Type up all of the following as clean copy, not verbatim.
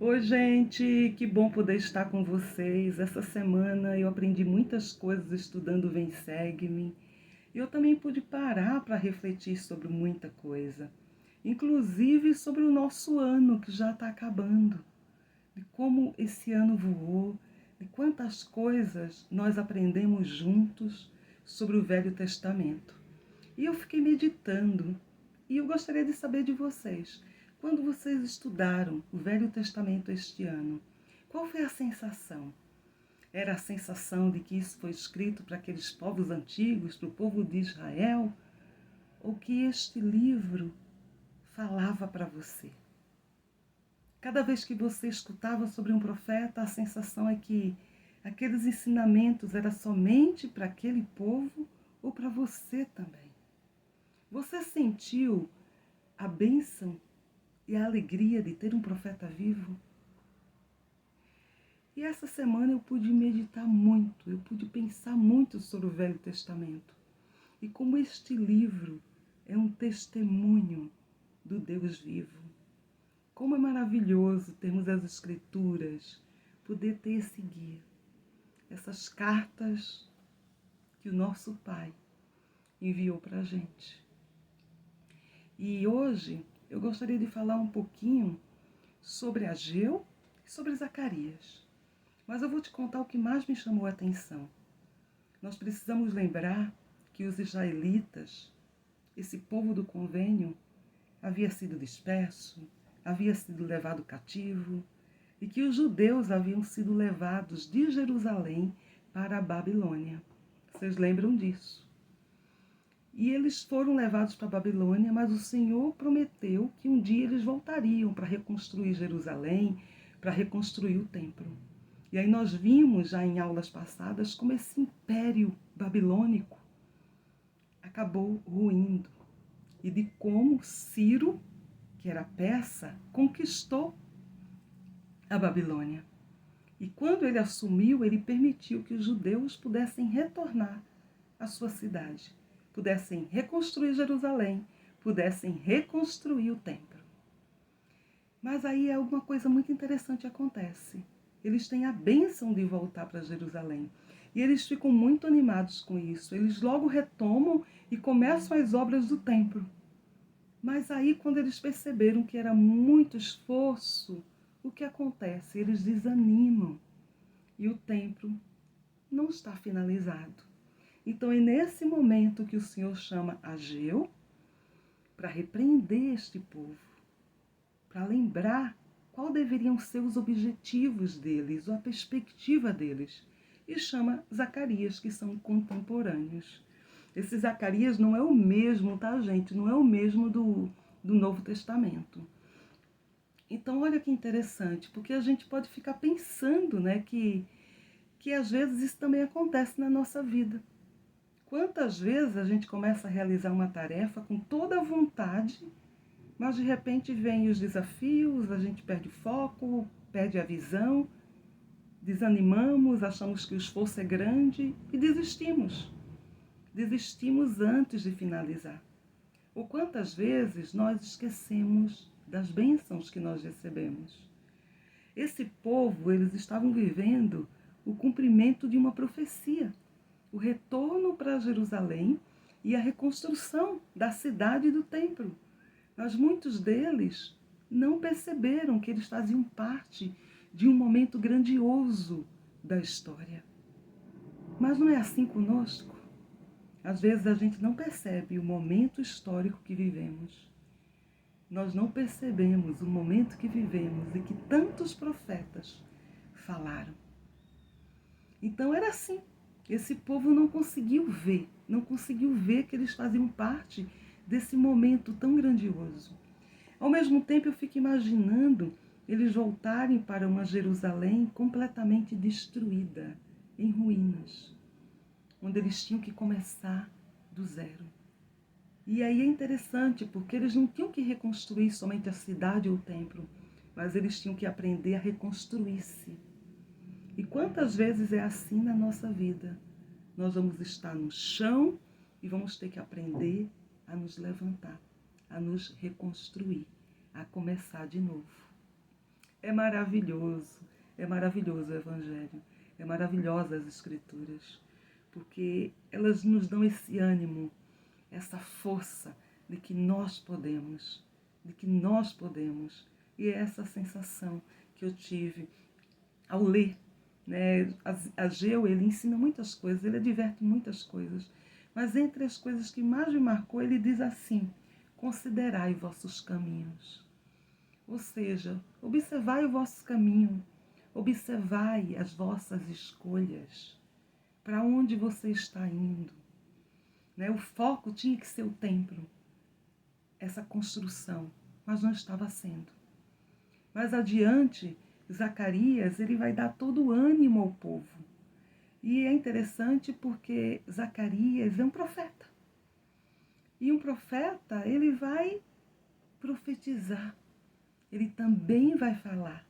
Oi, gente, que bom poder estar com vocês. Essa semana eu aprendi muitas coisas estudando Vem Segue-me. E eu também pude parar para refletir sobre muita coisa, inclusive sobre o nosso ano que já está acabando, de como esse ano voou, de quantas coisas nós aprendemos juntos sobre o Velho Testamento. E eu fiquei meditando e eu gostaria de saber de vocês. Quando vocês estudaram o Velho Testamento este ano, qual foi a sensação? Era a sensação de que isso foi escrito para aqueles povos antigos, para o povo de Israel? Ou que este livro falava para você? Cada vez que você escutava sobre um profeta, a sensação é que aqueles ensinamentos eram somente para aquele povo ou para você também? Você sentiu a bênção e a alegria de ter um profeta vivo? E essa semana eu pude meditar muito, eu pude pensar muito sobre o Velho Testamento. E como este livro é um testemunho do Deus vivo. Como é maravilhoso termos as Escrituras, poder ter esse guia, essas cartas que o nosso Pai enviou para a gente. E hoje eu gostaria de falar um pouquinho sobre Ageu e sobre Zacarias. Mas eu vou te contar o que mais me chamou a atenção. Nós precisamos lembrar que os israelitas, esse povo do convênio, havia sido disperso, havia sido levado cativo, e que os judeus haviam sido levados de Jerusalém para a Babilônia. Vocês lembram disso? E eles foram levados para a Babilônia, mas o Senhor prometeu que um dia eles voltariam para reconstruir Jerusalém, para reconstruir o templo. E aí nós vimos já em aulas passadas como esse império babilônico acabou ruindo. E de como Ciro, que era persa, conquistou a Babilônia. E quando ele assumiu, ele permitiu que os judeus pudessem retornar à sua cidade, pudessem reconstruir Jerusalém, pudessem reconstruir o templo. Mas aí alguma coisa muito interessante acontece. Eles têm a bênção de voltar para Jerusalém. E eles ficam muito animados com isso. Eles logo retomam e começam as obras do templo. Mas aí, quando eles perceberam que era muito esforço, o que acontece? Eles desanimam. E o templo não está finalizado. Então é nesse momento que o Senhor chama Ageu para repreender este povo, para lembrar qual deveriam ser os objetivos deles, ou a perspectiva deles. E chama Zacarias, que são contemporâneos. Esse Zacarias não é o mesmo, tá, gente? Não é o mesmo do Novo Testamento. Então, olha que interessante, porque a gente pode ficar pensando, né, que às vezes isso também acontece na nossa vida. Quantas vezes a gente começa a realizar uma tarefa com toda a vontade, mas de repente vêm os desafios, a gente perde o foco, perde a visão, desanimamos, achamos que o esforço é grande e desistimos. Desistimos antes de finalizar. Ou quantas vezes nós esquecemos das bênçãos que nós recebemos. Esse povo, eles estavam vivendo o cumprimento de uma profecia, o retorno para Jerusalém e a reconstrução da cidade e do templo. Mas muitos deles não perceberam que eles faziam parte de um momento grandioso da história. Mas não é assim conosco? Às vezes a gente não percebe o momento histórico que vivemos. Nós não percebemos o momento que vivemos e que tantos profetas falaram. Então era assim. Esse povo não conseguiu ver que eles faziam parte desse momento tão grandioso. Ao mesmo tempo eu fico imaginando eles voltarem para uma Jerusalém completamente destruída, em ruínas, onde eles tinham que começar do zero. E aí é interessante, porque eles não tinham que reconstruir somente a cidade ou o templo, mas eles tinham que aprender a reconstruir-se. E quantas vezes é assim na nossa vida? Nós vamos estar no chão e vamos ter que aprender a nos levantar, a nos reconstruir, a começar de novo. é maravilhoso o Evangelho, é maravilhosa as Escrituras, porque elas nos dão esse ânimo, essa força de que nós podemos, de que nós podemos. E é essa sensação que eu tive ao ler, né? Ageu, ele ensina muitas coisas, ele adverte muitas coisas, mas entre as coisas que mais me marcou, ele diz assim: considerai vossos caminhos. Ou seja, observai o vosso caminho, observai as vossas escolhas, para onde você está indo. Né? O foco tinha que ser o templo, essa construção, mas não estava sendo. Mais adiante, Zacarias, ele vai dar todo o ânimo ao povo. E é interessante porque Zacarias é um profeta. E um profeta, ele vai profetizar. Ele também vai falar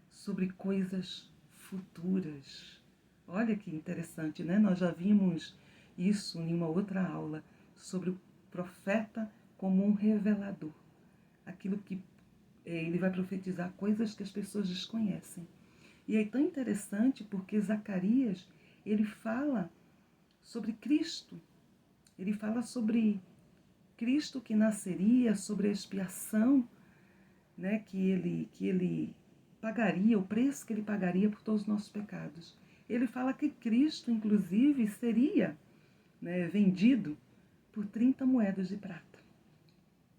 sobre coisas futuras. Olha que interessante, né? Nós já vimos isso em uma outra aula, sobre o profeta como um revelador. Aquilo que ele vai profetizar coisas que as pessoas desconhecem. E é tão interessante porque Zacarias, ele fala sobre Cristo. Ele fala sobre Cristo que nasceria, sobre a expiação, né, que ele pagaria, o preço que ele pagaria por todos os nossos pecados. Ele fala que Cristo, inclusive, seria, né, vendido por 30 moedas de prata.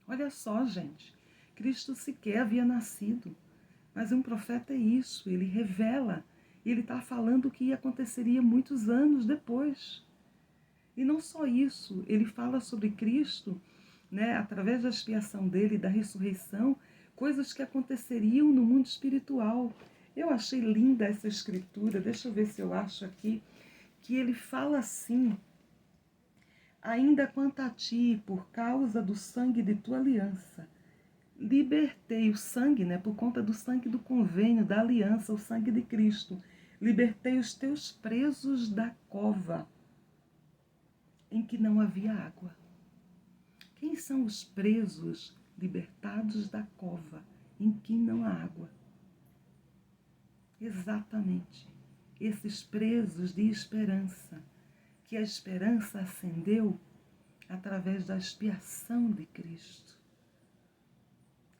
Olha só, gente, Cristo sequer havia nascido, mas um profeta é isso, ele revela, ele está falando o que aconteceria muitos anos depois. E não só isso, ele fala sobre Cristo, né, através da expiação dele, da ressurreição, coisas que aconteceriam no mundo espiritual. Eu achei linda essa escritura, deixa eu ver se eu acho aqui, que ele fala assim: ainda quanto a ti, por causa do sangue de tua aliança, libertei o sangue, né, por conta do sangue do convênio, da aliança, o sangue de Cristo, libertei os teus presos da cova, em que não havia água. Quem são os presos libertados da cova, em que não há água? Exatamente, esses presos de esperança, que a esperança acendeu através da expiação de Cristo.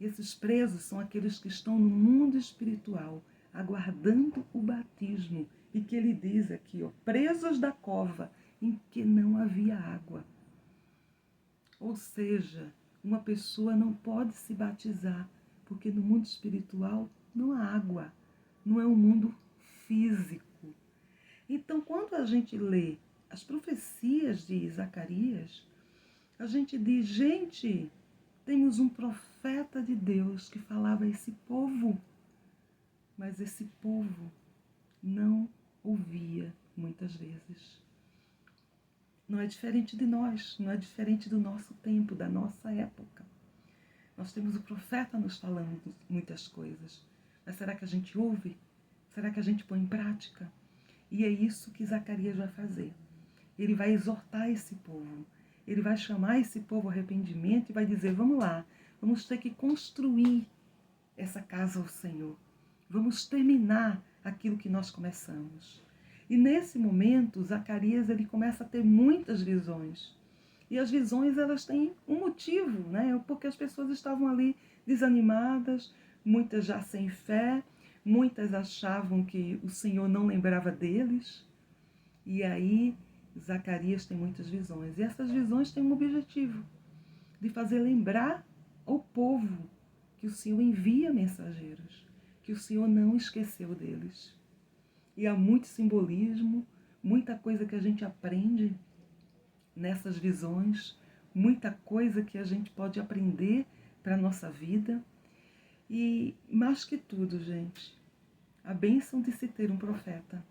Esses presos são aqueles que estão no mundo espiritual, aguardando o batismo, e que ele diz aqui, ó, presos da cova, em que não havia água. Ou seja, uma pessoa não pode se batizar, porque no mundo espiritual não há água, não é um mundo físico. Então, quando a gente lê as profecias de Zacarias, a gente diz, gente, temos um profeta de Deus que falava a esse povo, mas esse povo não ouvia muitas vezes. Não é diferente de nós, não é diferente do nosso tempo, da nossa época. Nós temos o profeta nos falando muitas coisas, mas será que a gente ouve? Será que a gente põe em prática? E é isso que Zacarias vai fazer. Ele vai exortar esse povo, ele vai chamar esse povo ao arrependimento e vai dizer, vamos lá, vamos ter que construir essa casa ao Senhor. Vamos terminar aquilo que nós começamos. E nesse momento, Zacarias ele começa a ter muitas visões. E as visões elas têm um motivo, né? Porque as pessoas estavam ali desanimadas, muitas já sem fé, muitas achavam que o Senhor não lembrava deles. E aí Zacarias tem muitas visões. E essas visões têm um objetivo, de fazer lembrar ao povo que o Senhor envia mensageiros, que o Senhor não esqueceu deles. E há muito simbolismo, muita coisa que a gente aprende nessas visões, muita coisa que a gente pode aprender para a nossa vida. E mais que tudo, gente, a bênção de se ter um profeta.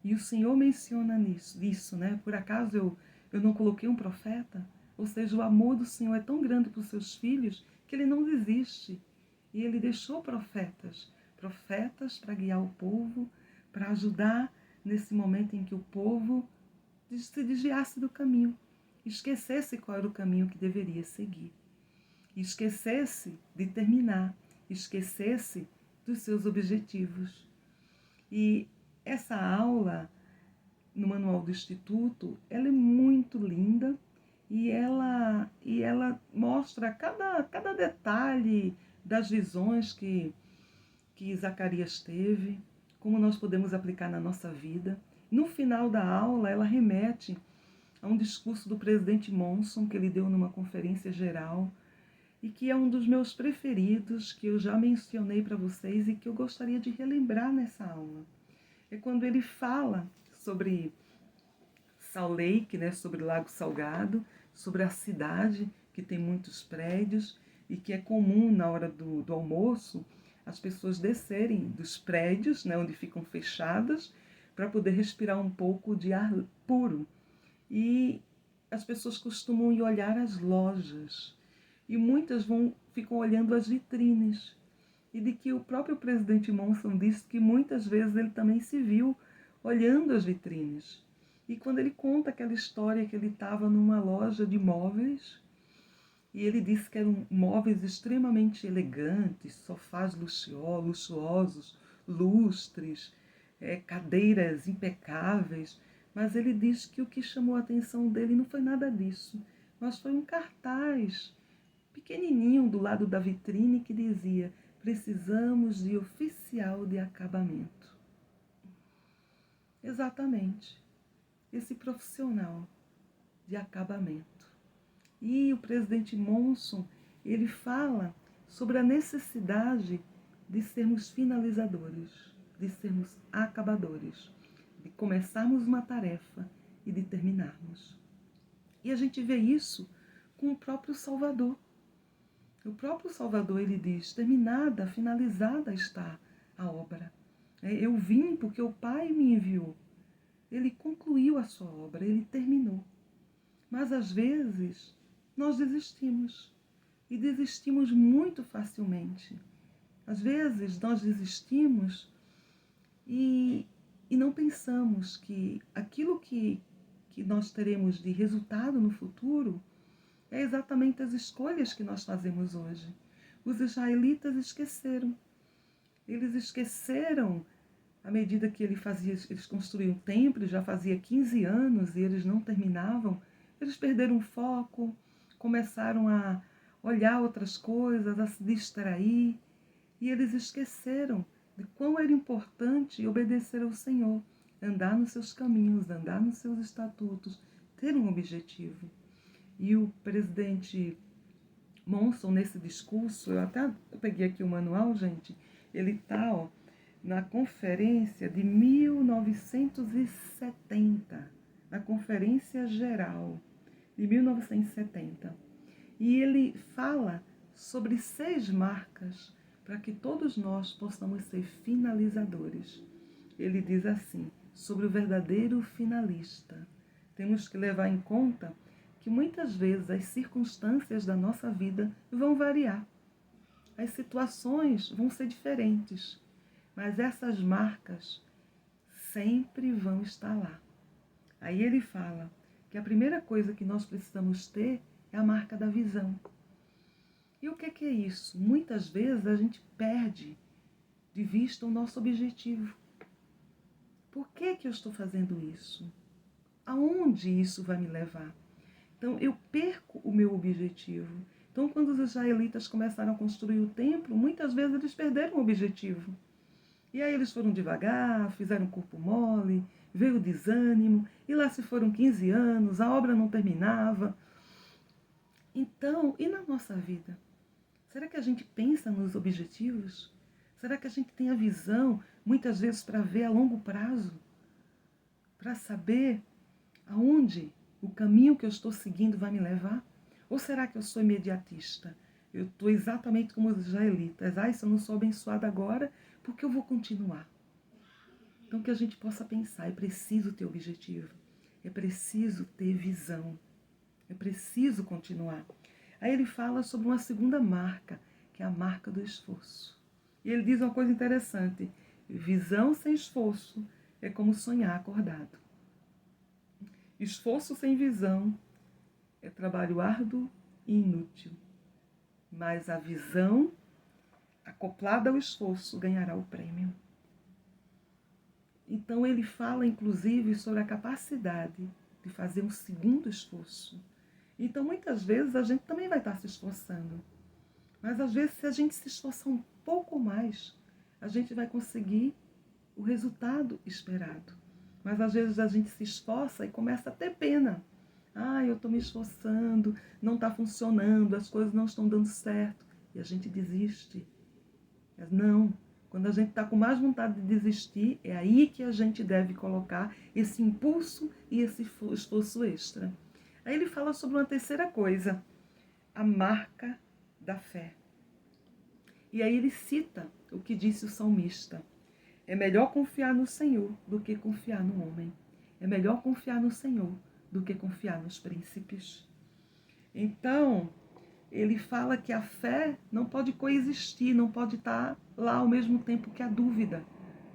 E o Senhor menciona isso, né? Por acaso eu não coloquei um profeta? Ou seja, o amor do Senhor é tão grande para os seus filhos que ele não desiste. E ele deixou profetas para guiar o povo, para ajudar nesse momento em que o povo se desviasse do caminho, esquecesse qual era o caminho que deveria seguir, esquecesse de terminar, esquecesse dos seus objetivos. E essa aula no Manual do Instituto, ela é muito linda e ela mostra cada detalhe das visões que Zacarias teve, como nós podemos aplicar na nossa vida. No final da aula, ela remete a um discurso do presidente Monson, que ele deu numa conferência geral, e que é um dos meus preferidos, que eu já mencionei para vocês e que eu gostaria de relembrar nessa aula. É quando ele fala sobre Salt Lake, né, sobre Lago Salgado, sobre a cidade que tem muitos prédios e que é comum na hora do almoço as pessoas descerem dos prédios, né, onde ficam fechadas, para poder respirar um pouco de ar puro. E as pessoas costumam ir olhar as lojas e muitas ficam olhando as vitrines. E de que o próprio presidente Monson disse que muitas vezes ele também se viu olhando as vitrines. E quando ele conta aquela história que ele estava numa loja de móveis, e ele disse que eram móveis extremamente elegantes, sofás luxuosos, lustres, cadeiras impecáveis, mas ele disse que o que chamou a atenção dele não foi nada disso, mas foi um cartaz pequenininho do lado da vitrine que dizia: precisamos de oficial de acabamento. Exatamente, esse profissional de acabamento. E o presidente Monson, ele fala sobre a necessidade de sermos finalizadores, de sermos acabadores, de começarmos uma tarefa e de terminarmos. E a gente vê isso com o próprio Salvador. O próprio Salvador, ele diz: terminada, finalizada está a obra. Eu vim porque o Pai me enviou. Ele concluiu a sua obra, ele terminou. Mas às vezes nós desistimos. E desistimos muito facilmente. Às vezes nós desistimos e não pensamos que aquilo que nós teremos de resultado no futuro é exatamente as escolhas que nós fazemos hoje. Os israelitas esqueceram. Eles esqueceram à medida que eles construíam o templo, já fazia 15 anos e eles não terminavam. Eles perderam o foco, começaram a olhar outras coisas, a se distrair. E eles esqueceram de quão era importante obedecer ao Senhor, andar nos seus caminhos, andar nos seus estatutos, ter um objetivo. E o presidente Monson, nesse discurso, eu peguei aqui o manual, gente, ele está na conferência de 1970, na Conferência Geral de 1970. E ele fala sobre 6 marcas para que todos nós possamos ser finalizadores. Ele diz assim, sobre o verdadeiro finalista. Temos que levar em conta que muitas vezes as circunstâncias da nossa vida vão variar. As situações vão ser diferentes, mas essas marcas sempre vão estar lá. Aí ele fala que a primeira coisa que nós precisamos ter é a marca da visão. E o que é isso? Muitas vezes a gente perde de vista o nosso objetivo. Por que eu estou fazendo isso? Aonde isso vai me levar? Então, eu perco o meu objetivo. Então, quando os israelitas começaram a construir o templo, muitas vezes eles perderam o objetivo. E aí eles foram devagar, fizeram corpo mole, veio o desânimo, e lá se foram 15 anos, a obra não terminava. Então, e na nossa vida? Será que a gente pensa nos objetivos? Será que a gente tem a visão, muitas vezes, para ver a longo prazo? Para saber aonde o caminho que eu estou seguindo vai me levar? Ou será que eu sou imediatista? Eu estou exatamente como os israelitas. Se eu não sou abençoada agora, porque eu vou continuar? Então, que a gente possa pensar, é preciso ter objetivo, é preciso ter visão, é preciso continuar. Aí ele fala sobre uma segunda marca, que é a marca do esforço. E ele diz uma coisa interessante: visão sem esforço é como sonhar acordado. Esforço sem visão é trabalho árduo e inútil. Mas a visão acoplada ao esforço, ganhará o prêmio. Então ele fala, inclusive, sobre a capacidade de fazer um segundo esforço. Então, muitas vezes, a gente também vai estar se esforçando. Mas, às vezes, se a gente se esforçar um pouco mais, a gente vai conseguir o resultado esperado. Mas, às vezes, a gente se esforça e começa a ter pena. Ah, eu estou me esforçando, não está funcionando, as coisas não estão dando certo. E a gente desiste. Mas não. Quando a gente está com mais vontade de desistir, é aí que a gente deve colocar esse impulso e esse esforço extra. Aí ele fala sobre uma terceira coisa, a marca da fé. E aí ele cita o que disse o salmista. É melhor confiar no Senhor do que confiar no homem. É melhor confiar no Senhor do que confiar nos príncipes. Então, ele fala que a fé não pode coexistir, não pode estar lá ao mesmo tempo que a dúvida.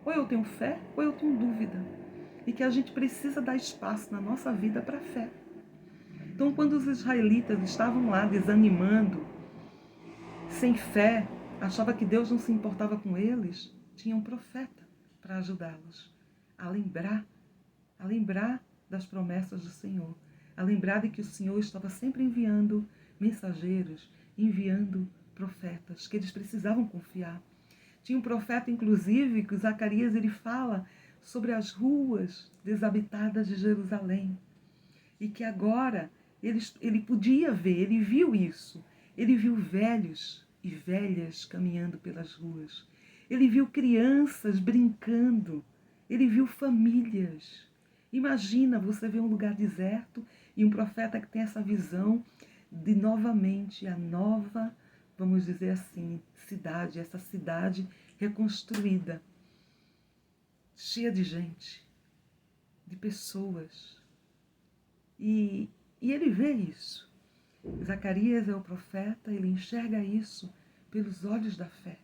Ou eu tenho fé, ou eu tenho dúvida. E que a gente precisa dar espaço na nossa vida para a fé. Então, quando os israelitas estavam lá desanimando, sem fé, achava que Deus não se importava com eles, tinha um profeta para ajudá-los a lembrar das promessas do Senhor, a lembrar de que o Senhor estava sempre enviando mensageiros, enviando profetas, que eles precisavam confiar. Tinha um profeta, inclusive, que Zacarias ele fala sobre as ruas desabitadas de Jerusalém, e que agora ele podia ver, ele viu isso. Ele viu velhos e velhas caminhando pelas ruas. Ele viu crianças brincando. Ele viu famílias. Imagina você ver um lugar deserto e um profeta que tem essa visão de novamente a nova, vamos dizer assim, cidade, essa cidade reconstruída, cheia de gente, de pessoas. E ele vê isso. Zacarias é o profeta, ele enxerga isso pelos olhos da fé.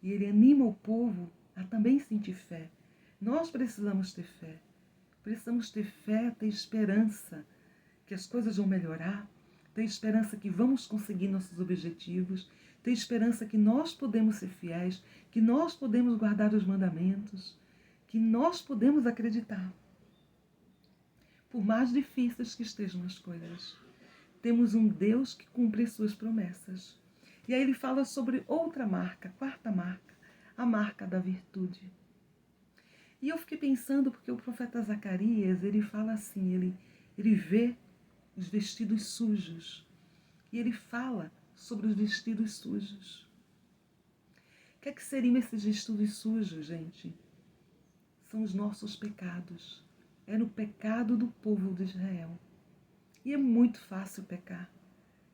E ele anima o povo a também sentir fé. Nós precisamos ter fé. Precisamos ter fé, ter esperança que as coisas vão melhorar, ter esperança que vamos conseguir nossos objetivos, ter esperança que nós podemos ser fiéis, que nós podemos guardar os mandamentos, que nós podemos acreditar. Por mais difíceis que estejam as coisas, temos um Deus que cumpre suas promessas. E aí ele fala sobre outra marca, quarta marca, a marca da virtude. E eu fiquei pensando, porque o profeta Zacarias, ele fala assim, ele vê os vestidos sujos. E ele fala sobre os vestidos sujos. O que é que seriam esses vestidos sujos, gente? São os nossos pecados. Era o pecado do povo de Israel. E é muito fácil pecar.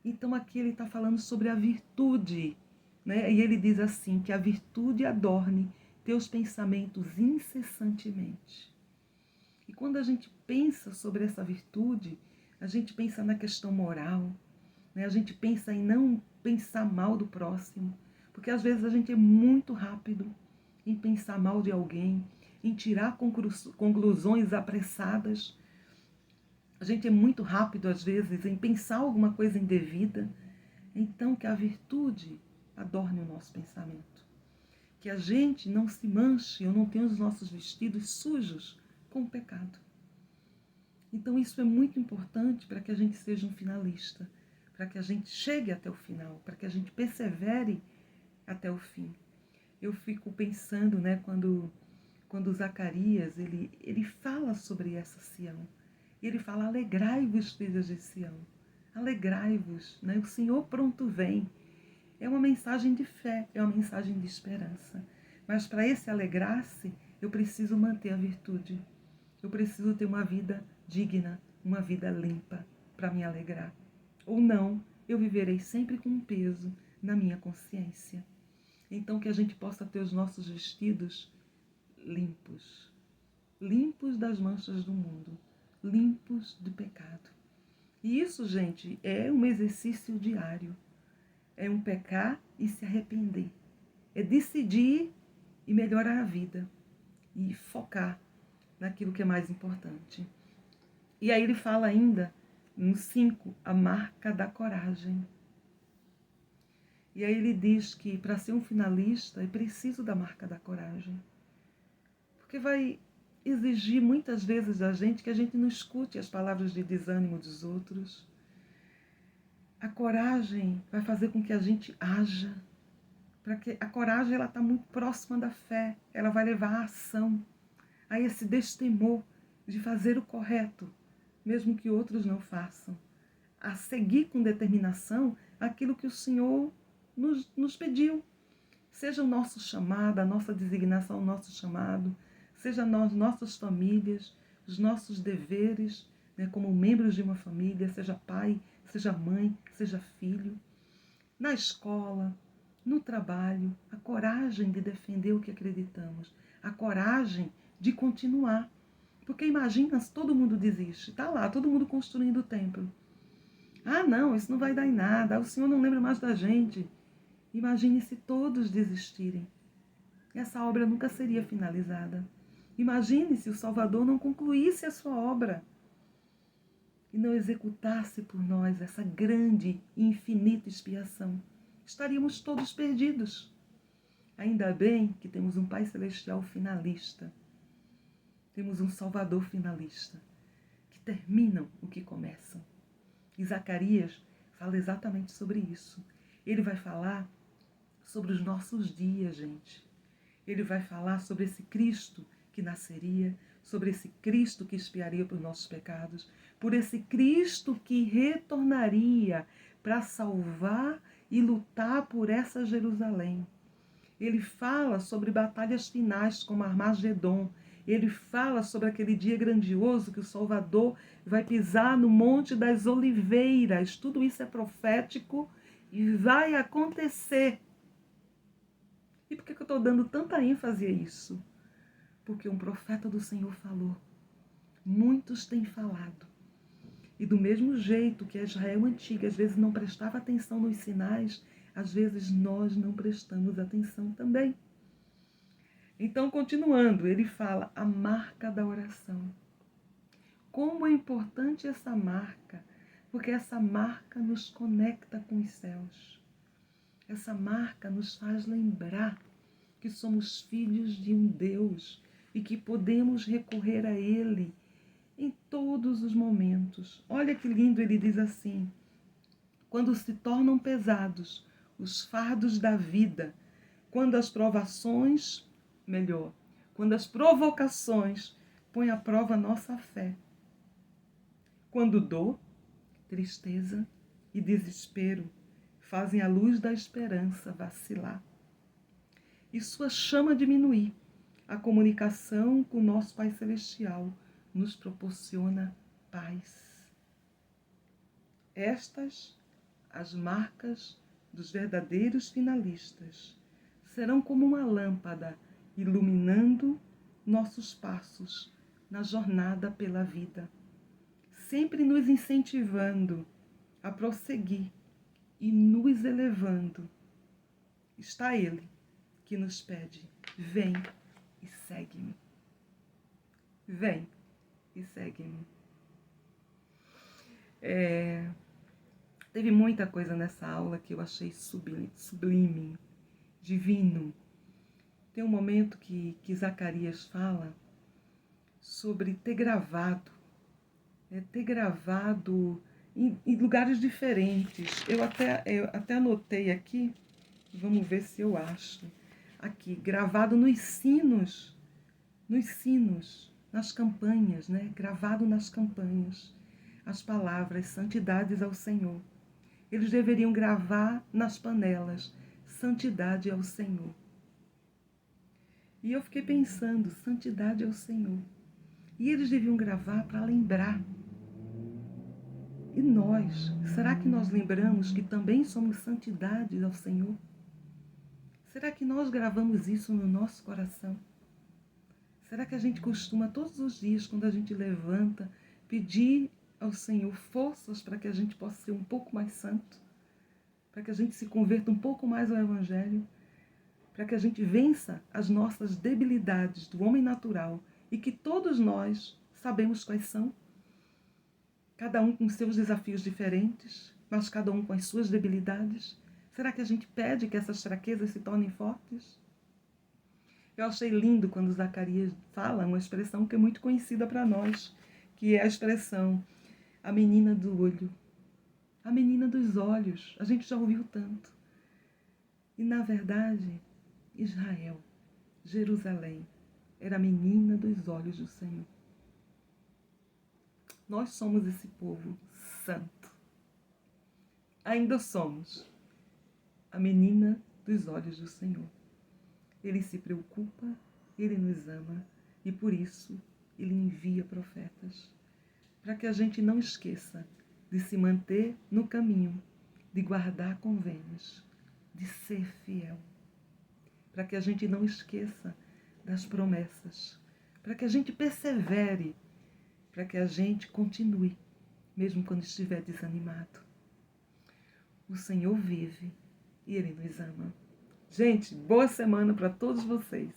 Então aqui ele está falando sobre a virtude, né? E ele diz assim, que a virtude adorne teus pensamentos incessantemente. E quando a gente pensa sobre essa virtude, a gente pensa na questão moral, né? A gente pensa em não pensar mal do próximo, porque às vezes a gente é muito rápido em pensar mal de alguém, em tirar conclusões apressadas. A gente é muito rápido, às vezes, em pensar alguma coisa indevida. Então, que a virtude adorne o nosso pensamento. Que a gente não se manche ou não tenha os nossos vestidos sujos com o pecado. Então, isso é muito importante para que a gente seja um finalista, para que a gente chegue até o final, para que a gente persevere até o fim. Eu fico pensando, né, quando Zacarias, ele fala sobre essa Sião. Ele fala, alegrai-vos, filhos de Sião. Alegrai-vos, né? O Senhor pronto vem. É uma mensagem de fé, é uma mensagem de esperança. Mas para esse alegrar-se, eu preciso manter a virtude. Eu preciso ter uma vida digna, uma vida limpa para me alegrar. Ou não, eu viverei sempre com um peso na minha consciência. Então que a gente possa ter os nossos vestidos limpos. Limpos das manchas do mundo. Limpos de pecado. E isso, gente, é um exercício diário. É um pecar e se arrepender. É decidir e melhorar a vida. E focar naquilo que é mais importante. E aí ele fala ainda, no 5, a marca da coragem. E aí ele diz que para ser um finalista é preciso da marca da coragem. Porque vai exigir muitas vezes da gente que a gente não escute as palavras de desânimo dos outros. A coragem vai fazer com que a gente haja. A coragem está muito próxima da fé. Ela vai levar à ação, a esse destemor de fazer o correto, mesmo que outros não façam. A seguir com determinação aquilo que o Senhor nos pediu. Seja o nosso chamado, a nossa designação, o nosso chamado, seja nós, nossas famílias, os nossos deveres, né, como membros de uma família, seja pai, seja mãe, seja filho, na escola, no trabalho, a coragem de defender o que acreditamos, a coragem de continuar. Porque imagina se todo mundo desiste, está lá, todo mundo construindo o templo. Ah, não, isso não vai dar em nada, o Senhor não lembra mais da gente. Imagine se todos desistirem. Essa obra nunca seria finalizada. Imagine se o Salvador não concluísse a sua obra e não executasse por nós essa grande e infinita expiação. Estaríamos todos perdidos. Ainda bem que temos um Pai Celestial finalista. Temos um Salvador finalista, que terminam o que começam. E Zacarias fala exatamente sobre isso. Ele vai falar sobre os nossos dias, gente. Ele vai falar sobre esse Cristo que nasceria, sobre esse Cristo que expiaria por nossos pecados, por esse Cristo que retornaria para salvar e lutar por essa Jerusalém. Ele fala sobre batalhas finais como Armagedon. Ele fala sobre aquele dia grandioso que o Salvador vai pisar no Monte das Oliveiras. Tudo isso é profético e vai acontecer. E por que eu estou dando tanta ênfase a isso? Porque um profeta do Senhor falou. Muitos têm falado. E do mesmo jeito que a Israel antiga às vezes não prestava atenção nos sinais, às vezes nós não prestamos atenção também. Então, continuando, ele fala a marca da oração. Como é importante essa marca, porque essa marca nos conecta com os céus. Essa marca nos faz lembrar que somos filhos de um Deus e que podemos recorrer a Ele em todos os momentos. Olha que lindo, ele diz assim: quando se tornam pesados os fardos da vida, quando as provocações põem à prova a nossa fé, quando dor, tristeza e desespero fazem a luz da esperança vacilar e sua chama diminuir, a comunicação com o nosso Pai Celestial nos proporciona paz. Estas, as marcas dos verdadeiros finalistas, serão como uma lâmpada iluminando nossos passos na jornada pela vida, sempre nos incentivando a prosseguir e nos elevando. Está Ele que nos pede: vem e segue-me. Vem e segue-me. Teve muita coisa nessa aula que eu achei sublime, divino. Tem um momento que Zacarias fala sobre ter gravado em lugares diferentes. Eu até anotei aqui, vamos ver se eu acho. Aqui, gravado nos sinos, nas campanhas, né? Gravado nas campanhas, as palavras santidades ao Senhor. Eles deveriam gravar nas panelas, santidade ao Senhor. E eu fiquei pensando, santidade ao Senhor. E eles deviam gravar para lembrar. E nós, será que nós lembramos que também somos santidade ao Senhor? Será que nós gravamos isso no nosso coração? Será que a gente costuma todos os dias, quando a gente levanta, pedir ao Senhor forças para que a gente possa ser um pouco mais santo? Para que a gente se converta um pouco mais ao Evangelho? Para que a gente vença as nossas debilidades do homem natural e que todos nós sabemos quais são? Cada um com seus desafios diferentes, mas cada um com as suas debilidades. Será que a gente pede que essas fraquezas se tornem fortes? Eu achei lindo quando Zacarias fala uma expressão que é muito conhecida para nós, que é a expressão a menina do olho, a menina dos olhos. A gente já ouviu tanto. E, na verdade, Israel, Jerusalém, era a menina dos olhos do Senhor. Nós somos esse povo santo. Ainda somos a menina dos olhos do Senhor. Ele se preocupa, Ele nos ama e por isso Ele envia profetas. Para que a gente não esqueça de se manter no caminho, de guardar convênios, de ser fiel. Para que a gente não esqueça das promessas. Para que a gente persevere. Para que a gente continue, mesmo quando estiver desanimado. O Senhor vive e Ele nos ama. Gente, boa semana para todos vocês.